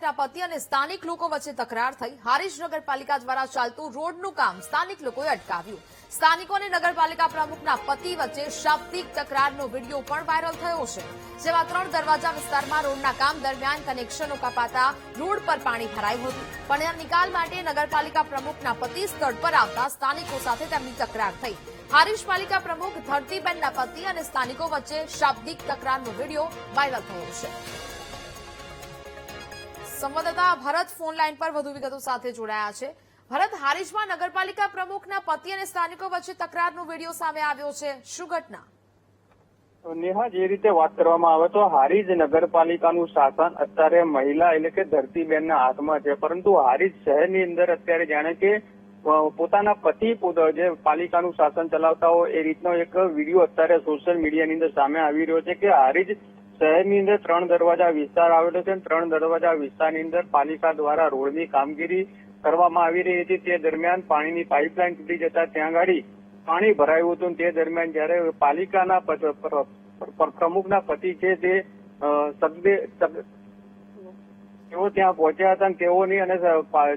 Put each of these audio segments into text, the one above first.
પ્રમુખના પતિ અને સ્થાનિક લોકો વચ્ચે તકરાર થઈ। હારીજ નગરપાલિકા દ્વારા ચાલતું રોડનું કામ સ્થાનિક લોકોએ અટકાવ્યું। સ્થાનિકો અને નગરપાલિકા પ્રમુખના પતિ વચ્ચે શાબ્દિક તકરારનો વિડીયો પણ વાયરલ થયો છે, જેમાં 3 દરવાજા વિસ્તારમાં રોડના કામ દરમિયાન કનેક્શનો કપાતા રોડ પર પાણી ભરાયું હતું। પાણીના નિકાલ માટે નગરપાલિકા પ્રમુખના પતિ સ્થળ પર આવતા સ્થાનિકો સાથે તેમની તકરાર થઈ। હારીજ પાલિકા પ્રમુખ ધરતીબેનના પતિ અને સ્થાનિકો વચ્ચે શાબ્દિક તકરારનો વિડીયો વાયરલ થયો છે। સંવાદદાતા ભરત ફોન લાઈન પર વધુ વિગતો સાથે જોડાયા છે। ભરત, હારીજમાં નગરપાલિકા પ્રમુખના પતિ અને સ્થાનિકો વચ્ચે તકરારનો વિડીયો સામે આવ્યો છે, શું ઘટના? નેહા, જે રીતે વાત કરવામાં આવે તો હારીજ નગરપાલિકાનું શાસન અત્યારે મહિલા એટલે કે ધરતીબેનના હાથમાં છે, પરંતુ હારીજ શહેરની અંદર અત્યારે જાણે કે પોતાના પતિ જે પાલિકાનું શાસન ચલાવતા હોય એ રીતનો એક વિડીયો અત્યારે સોશિયલ મીડિયાની અંદર સામે આવી રહ્યો છે કે હારીજ શહેરની અંદર 3 દરવાજા વિસ્તાર આવેલો છે। 3 દરવાજા વિસ્તારની અંદર પાલિકા દ્વારા રોડની કામગીરી કરવામાં આવી રહી હતી। તે દરમિયાન પાણીની પાઇપલાઇન તૂટી જતા ત્યાં ગાડી પાણી ભરાયું હતું। તે દરમિયાન જયારે પાલિકાના પ્રમુખના પતિ છે તે તેઓ ત્યાં પહોંચ્યા હતા, તેઓની અને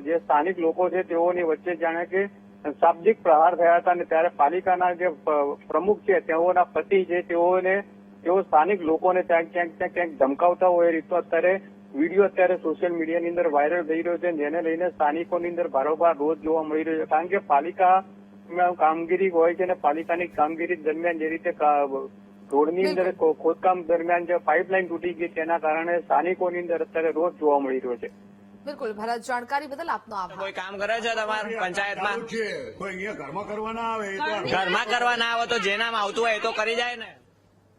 જે સ્થાનિક લોકો છે તેઓની વચ્ચે જાણે કે શાબ્દિક પ્રહાર થયા હતા અને ત્યારે પાલિકાના જે પ્રમુખ છે તેઓના પતિ છે તેઓ સ્થાનિક લોકોને ક્યાંક ધમકાવતા હોય એ રીતનો અત્યારે વિડીયો અત્યારે સોશિયલ મીડિયાની અંદર વાયરલ થઈ રહ્યો છે, જેને લઈને સ્થાનિકોની અંદર ભારોભાર રોષ જોવા મળી રહ્યો છે। કારણ કે પાલિકા કામગીરી હોય છે અને પાલિકાની કામગીરી દરમિયાન જે રીતે રોડની અંદર ખોદકામ દરમિયાન જે પાઇપલાઇન તૂટી ગઈ તેના કારણે સ્થાનિકોની અંદર અત્યારે રોષ જોવા મળી રહ્યો છે। બિલકુલ ભરત, જાણકારી બદલ આપનો આભાર। કોઈ કામ કરે છે તમારા પંચાયતમાં? કોઈ અહીંયા ઘરમાં કરવા ના આવે, ઘરમાં કરવા ના આવે તો જેનામાં આવતું હોય એ તો કરી જાય ને।